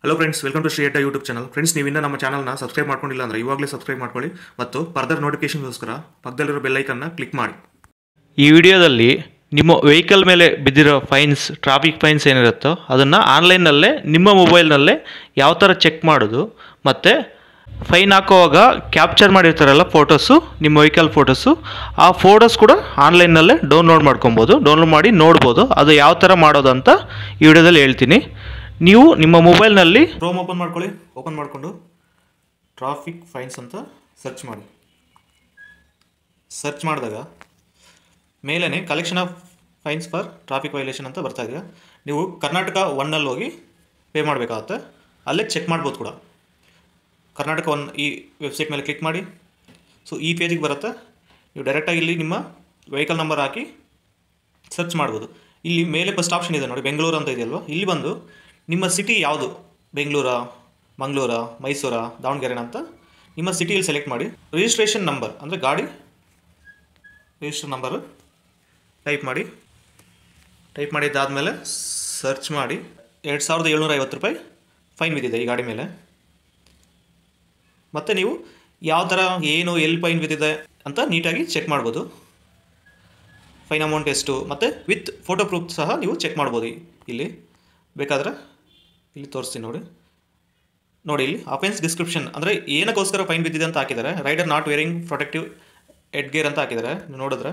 Hello friends, welcome to Shri Adda YouTube channel. Friends, ನೀವಿನ್ನ ನಮ್ಮ ಚಾನಲ್ನ subscribe ಮಾಡ್ಕೊಂಡಿಲ್ಲ ಅಂದರೆ ಇವಾಗಲೇ ಸಬ್ಸ್ಕ್ರೈಬ್ ಮಾಡ್ಕೊಳ್ಳಿ ಮತ್ತು ಫರ್ದರ್ ನೋಟಿಫಿಕೇಶನ್ಗೋಸ್ಕರ ಪಕ್ಕದಲ್ಲಿರೋ ಬೆಲ್ ಐಕನ್ನ ಕ್ಲಿಕ್ ಮಾಡಿ. ಈ ವಿಡಿಯೋದಲ್ಲಿ ನಿಮ್ಮ ವೆಹಿಕಲ್ ಮೇಲೆ ಬಿದ್ದಿರೋ ಫೈನ್ಸ್, ಟ್ರಾಫಿಕ್ ಫೈನ್ಸ್ ಏನಿರುತ್ತೋ ಅದನ್ನು ಆನ್ಲೈನಲ್ಲೇ ನಿಮ್ಮ ಮೊಬೈಲ್ನಲ್ಲೇ ಯಾವ ಥರ ಚೆಕ್ ಮಾಡೋದು, ಮತ್ತು ಫೈನ್ ಹಾಕೋವಾಗ ಕ್ಯಾಪ್ಚರ್ ಮಾಡಿರ್ತಾರಲ್ಲ ಫೋಟೋಸು, ನಿಮ್ಮ ವೆಹಿಕಲ್ ಫೋಟೋಸು, ಆ ಫೋಟೋಸ್ ಕೂಡ ಆನ್ಲೈನಲ್ಲೇ ಡೌನ್ಲೋಡ್ ಮಾಡ್ಕೊಬೋದು. ಡೌನ್ಲೋಡ್ ಮಾಡಿ ನೋಡ್ಬೋದು ಅದು ಯಾವ ಥರ ಮಾಡೋದು ಅಂತ ಈ ವಿಡಿಯೋದಲ್ಲಿ ಹೇಳ್ತೀನಿ. ನೀವು ನಿಮ್ಮ ಮೊಬೈಲ್ನಲ್ಲಿ ಕ್ರೋಮ್ ಓಪನ್ ಮಾಡ್ಕೊಳ್ಳಿ. ಓಪನ್ ಮಾಡಿಕೊಂಡು ಟ್ರಾಫಿಕ್ ಫೈನ್ಸ್ ಅಂತ ಸರ್ಚ್ ಮಾಡಿ. ಸರ್ಚ್ ಮಾಡಿದಾಗ ಮೇಲೇ collection of fines for traffic violation ಅಂತ ಬರ್ತಾ ಇದೆಯಾ. ನೀವು ಕರ್ನಾಟಕ 1ನಲ್ಲಿ ಹೋಗಿ ಪೇ ಮಾಡಬೇಕಾಗುತ್ತೆ. ಅಲ್ಲೇ ಚೆಕ್ ಮಾಡ್ಬೋದು ಕೂಡ. ಕರ್ನಾಟಕ 1 ಈ ವೆಬ್ಸೈಟ್ ಮೇಲೆ ಕ್ಲಿಕ್ ಮಾಡಿ. ಸೊ ಈ ಪೇಜಿಗೆ ಬರುತ್ತೆ. ನೀವು ಡೈರೆಕ್ಟಾಗಿ ಇಲ್ಲಿ ನಿಮ್ಮ ವೆಹಿಕಲ್ ನಂಬರ್ ಹಾಕಿ ಸರ್ಚ್ ಮಾಡ್ಬೋದು. ಇಲ್ಲಿ ಮೇಲೆ ಫಸ್ಟ್ ಆಪ್ಷನ್ ಇದೆ ನೋಡಿ, ಬೆಂಗಳೂರು ಅಂತ ಇದೆಯಲ್ವ. ಇಲ್ಲಿ ಬಂದು ನಿಮ್ಮ ಸಿಟಿ ಯಾವುದು, ಬೆಂಗಳೂರಾ, ಮಂಗಳೂರಾ, ಮೈಸೂರಾ, ದಾವಣಗೆರೆನ ಅಂತ ನಿಮ್ಮ ಸಿಟಿಯಲ್ಲಿ ಸೆಲೆಕ್ಟ್ ಮಾಡಿ. ರಿಜಿಸ್ಟ್ರೇಷನ್ ನಂಬರ್ ಅಂದರೆ ಗಾಡಿ ರಿಜಿಸ್ಟರ್ ನಂಬರು ಟೈಪ್ ಮಾಡಿ. ಟೈಪ್ ಮಾಡಿದ್ದಾದಮೇಲೆ ಸರ್ಚ್ ಮಾಡಿ. 2750 ರೂಪಾಯಿ ಫೈನ್ ಬಿದ್ದಿದೆ ಈ ಗಾಡಿ ಮೇಲೆ. ಮತ್ತು ನೀವು ಯಾವ ಥರ ಏನು ಎಲ್ಲಿ ಫೈನ್ ಬಿದ್ದಿದೆ ಅಂತ ನೀಟಾಗಿ ಚೆಕ್ ಮಾಡ್ಬೋದು. ಫೈನ್ ಅಮೌಂಟ್ ಎಷ್ಟು, ಮತ್ತು ವಿತ್ ಫೋಟೋ ಪ್ರೂಫ್ ಸಹ ನೀವು ಚೆಕ್ ಮಾಡ್ಬೋದು. ಇಲ್ಲಿ ಬೇಕಾದರೆ ಇಲ್ಲಿ ತೋರಿಸ್ತೀನಿ ನೋಡಿ. ಇಲ್ಲಿ ಅಫೆನ್ಸ್ ಡಿಸ್ಕ್ರಿಪ್ಷನ್ ಅಂದರೆ ಏನಕ್ಕೋಸ್ಕರ ಫೈನ್ ಬಿದ್ದಿದೆ ಅಂತ ಹಾಕಿದ್ದಾರೆ. Rider not wearing protective headgear ಅಂತ ಹಾಕಿದ್ದಾರೆ. ನೀವು ನೋಡಿದ್ರೆ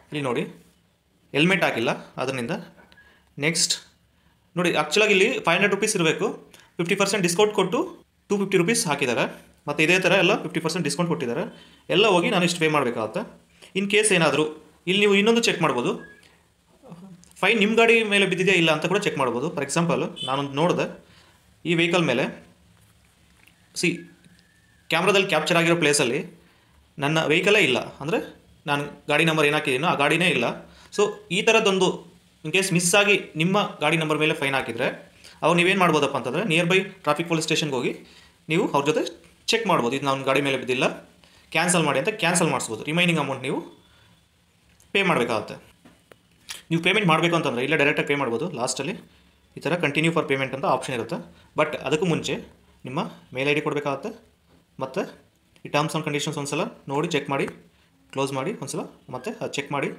ಇಲ್ಲಿ ನೋಡಿ, ಹೆಲ್ಮೆಟ್ ಹಾಕಿಲ್ಲ ಅದರಿಂದ. ನೆಕ್ಸ್ಟ್ ನೋಡಿ, ಆ್ಯಕ್ಚುಲಾಗಿ ಇಲ್ಲಿ 500 ರೂಪೀಸ್ ಇರಬೇಕು. 50% ಡಿಸ್ಕೌಂಟ್ ಕೊಟ್ಟು 250 ರೂಪೀಸ್ ಹಾಕಿದ್ದಾರೆ. ಮತ್ತು ಇದೇ ಥರ ಎಲ್ಲ 50% ಡಿಸ್ಕೌಂಟ್ ಕೊಟ್ಟಿದ್ದಾರೆ. ಎಲ್ಲ ಹೋಗಿ ನಾನು ಇಷ್ಟು ಪೇ ಮಾಡಬೇಕಾಗುತ್ತೆ. ಇನ್ ಕೇಸ್ ಏನಾದರೂ ಇಲ್ಲಿ ನೀವು ಇನ್ನೊಂದು ಚೆಕ್ ಮಾಡ್ಬೋದು, ಫೈನ್ ನಿಮ್ಮ ಗಾಡಿ ಮೇಲೆ ಬಿದ್ದಿದೆಯಾ ಇಲ್ಲ ಅಂತ ಕೂಡ ಚೆಕ್ ಮಾಡ್ಬೋದು. ಫಾರ್ ಎಕ್ಸಾಂಪಲ್ ನಾನೊಂದು ನೋಡಿದೆ, ಈ ವೆಹಿಕಲ್ ಮೇಲೆ ಕ್ಯಾಮ್ರಾದಲ್ಲಿ ಕ್ಯಾಪ್ಚರ್ ಆಗಿರೋ ಪ್ಲೇಸಲ್ಲಿ ನನ್ನ ವೆಹಿಕಲೇ ಇಲ್ಲ, ಅಂದರೆ ನಾನು ಗಾಡಿ ನಂಬರ್ ಏನು ಹಾಕಿದ್ದೀನೋ ಆ ಗಾಡಿನೇ ಇಲ್ಲ. ಸೊ ಈ ಥರದ್ದೊಂದು ಇನ್ ಕೇಸ್ ಮಿಸ್ ಆಗಿ ನಿಮ್ಮ ಗಾಡಿ ನಂಬರ್ ಮೇಲೆ ಫೈನ್ ಹಾಕಿದರೆ ಅವಾಗ ನೀವೇನು ಮಾಡ್ಬೋದಪ್ಪ ಅಂತಂದರೆ, ನಿಯರ್ ಬೈ ಟ್ರಾಫಿಕ್ ಪೊಲೀಸ್ ಸ್ಟೇಷನ್ಗೆ ಹೋಗಿ ನೀವು ಅವ್ರ ಜೊತೆ ಚೆಕ್ ಮಾಡ್ಬೋದು. ಇದು ನಾನು ಗಾಡಿ ಮೇಲೆ ಬಿದ್ದಿಲ್ಲ, ಕ್ಯಾನ್ಸಲ್ ಮಾಡಿ ಅಂತ ಕ್ಯಾನ್ಸಲ್ ಮಾಡಿಸ್ಬೋದು. ರಿಮೈನಿಂಗ್ ಅಮೌಂಟ್ ನೀವು ಪೇ ಮಾಡಬೇಕಾಗುತ್ತೆ. ನೀವು ಪೇಮೆಂಟ್ ಮಾಡಬೇಕು ಅಂತಂದರೆ ಇಲ್ಲ ಡೈರೆಕ್ಟಾಗಿ ಪೇ ಮಾಡ್ಬೋದು. ಲಾಸ್ಟಲ್ಲಿ ಈ ಥರ ಕಂಟಿನ್ಯೂ ಫಾರ್ ಪೇಮೆಂಟ್ ಅಂತ ಆಪ್ಷನ್ ಇರುತ್ತೆ. ಬಟ್ ಅದಕ್ಕೂ ಮುಂಚೆ ನಿಮ್ಮ ಮೇಲ್ ID ಕೊಡಬೇಕಾಗುತ್ತೆ. ಮತ್ತು ಈ ಟರ್ಮ್ಸ್ ಆ್ಯಂಡ್ ಕಂಡೀಷನ್ಸ್ ಒಂದು ಸಲ ನೋಡಿ ಚೆಕ್ ಮಾಡಿ, ಕ್ಲೋಸ್ ಮಾಡಿ ಒಂದು ಸಲ, ಮತ್ತು ಅದು ಚೆಕ್ ಮಾಡಿ.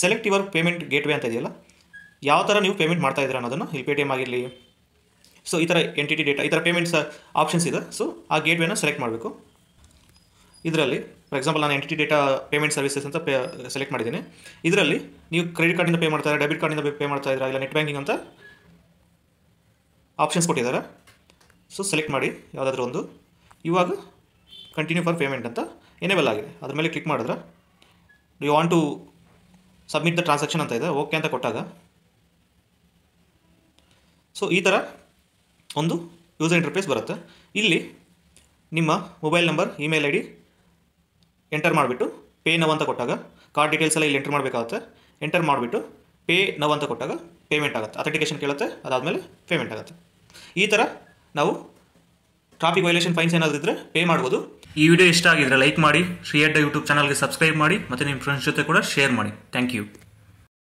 ಸೆಲೆಕ್ಟ್ ಯುವರ್ ಪೇಮೆಂಟ್ ಗೇಟ್ವೇ ಅಂತ ಇದೆಯಲ್ಲ, ಯಾವ ಥರ ನೀವು ಪೇಮೆಂಟ್ ಮಾಡ್ತಾಯಿದ್ದೀರಾ ಅನ್ನೋದನ್ನು, ಇಲ್ಲಿ Paytm ಆಗಿರಲಿ, ಸೊ ಈ ಥರ ಎಂಟಿಟಿ ಡೇಟಾ, ಈ ಥರ ಪೇಮೆಂಟ್ಸ್ ಆಪ್ಷನ್ಸ್ ಇದೆ. ಸೊ ಆ ಗೇಟ್ವೇನ ಸೆಲೆಕ್ಟ್ ಮಾಡಬೇಕು. ಇದರಲ್ಲಿ ಫಾರ್ ಎಕ್ಸಾಂಪಲ್ ನಾನು ಎಂಟಿಟಿ ಡೇಟಾ ಪೇಮೆಂಟ್ ಸರ್ವಿಸಸ್ ಅಂತ ಸೆಲೆಕ್ಟ್ ಮಾಡಿದ್ದೀನಿ. ಇದರಲ್ಲಿ ನೀವು ಕ್ರೆಡಿಟ್ ಕಾರ್ಡಿಂದ ಪೇ ಮಾಡ್ತಾ ಇದ್ದೀರಾ, ಡೆಬಿಟ್ ಕಾರ್ಡಿಂದ ಪೇ ಮಾಡ್ತಾ ಇದ್ದೀರಾ, ಇಲ್ಲ ನೆಟ್ ಬ್ಯಾಂಕಿಂಗ್ ಅಂತ ಆಪ್ಷನ್ಸ್ ಕೊಟ್ಟಿದ್ದಾರೆ. ಸೊ ಸೆಲೆಕ್ಟ್ ಮಾಡಿ ಯಾವುದಾದ್ರೂ ಒಂದು. ಇವಾಗ ಕಂಟಿನ್ಯೂ ಫಾರ್ ಪೇಮೆಂಟ್ ಅಂತ ಎನೇಬಲ್ ಆಗಿದೆ. ಅದ್ರ ಮೇಲೆ ಕ್ಲಿಕ್ ಮಾಡಿದ್ರೆ you want to submit the transaction ಅಂತ ಇದೆ. ಓಕೆ ಅಂತ ಕೊಟ್ಟಾಗ ಸೊ ಈ ಥರ ಒಂದು ಯೂಸರ್ ಇಂಟರ್ಫೇಸ್ ಬರುತ್ತೆ. ಇಲ್ಲಿ ನಿಮ್ಮ mobile number, email ID enter ಮಾಡಿಬಿಟ್ಟು ಪೇ ನವ್ ಅಂತ ಕೊಟ್ಟಾಗ ಕಾರ್ಡ್ ಡೀಟೇಲ್ಸ್ ಎಲ್ಲ ಇಲ್ಲಿ ಎಂಟರ್ ಮಾಡಬೇಕಾಗುತ್ತೆ. ಎಂಟರ್ ಮಾಡಿಬಿಟ್ಟು ಪೇ ನವ್ ಅಂತ ಕೊಟ್ಟಾಗ ಪೇಮೆಂಟ್ ಆಗುತ್ತೆ. ಅಥೆಂಟಿಕೇಷನ್ ಕೇಳುತ್ತೆ, ಅದಾದಮೇಲೆ ಪೇಮೆಂಟ್ ಆಗುತ್ತೆ. ಈ ಥರ ನಾವು ಟ್ರಾಫಿಕ್ ವೈಲೇಷನ್ ಫೈನ್ಸ್ ಏನಾದರೂ ಇದ್ದರೆ ಪೇ ಮಾಡ್ಬೋದು. ಈ ವಿಡಿಯೋ ಇಷ್ಟ ಆಗಿದ್ರೆ ಲೈಕ್ ಮಾಡಿ, ಶ್ರೀ ಅಡ್ಡ ಯೂಟ್ಯೂಬ್ ಚಾನಲ್ಗೆ ಸಬ್ಸ್ಕ್ರೈಬ್ ಮಾಡಿ, ಮತ್ತು ನಿಮ್ಮ ಫ್ರೆಂಡ್ಸ್ ಜೊತೆ ಕೂಡ ಶೇರ್ ಮಾಡಿ. Thank you.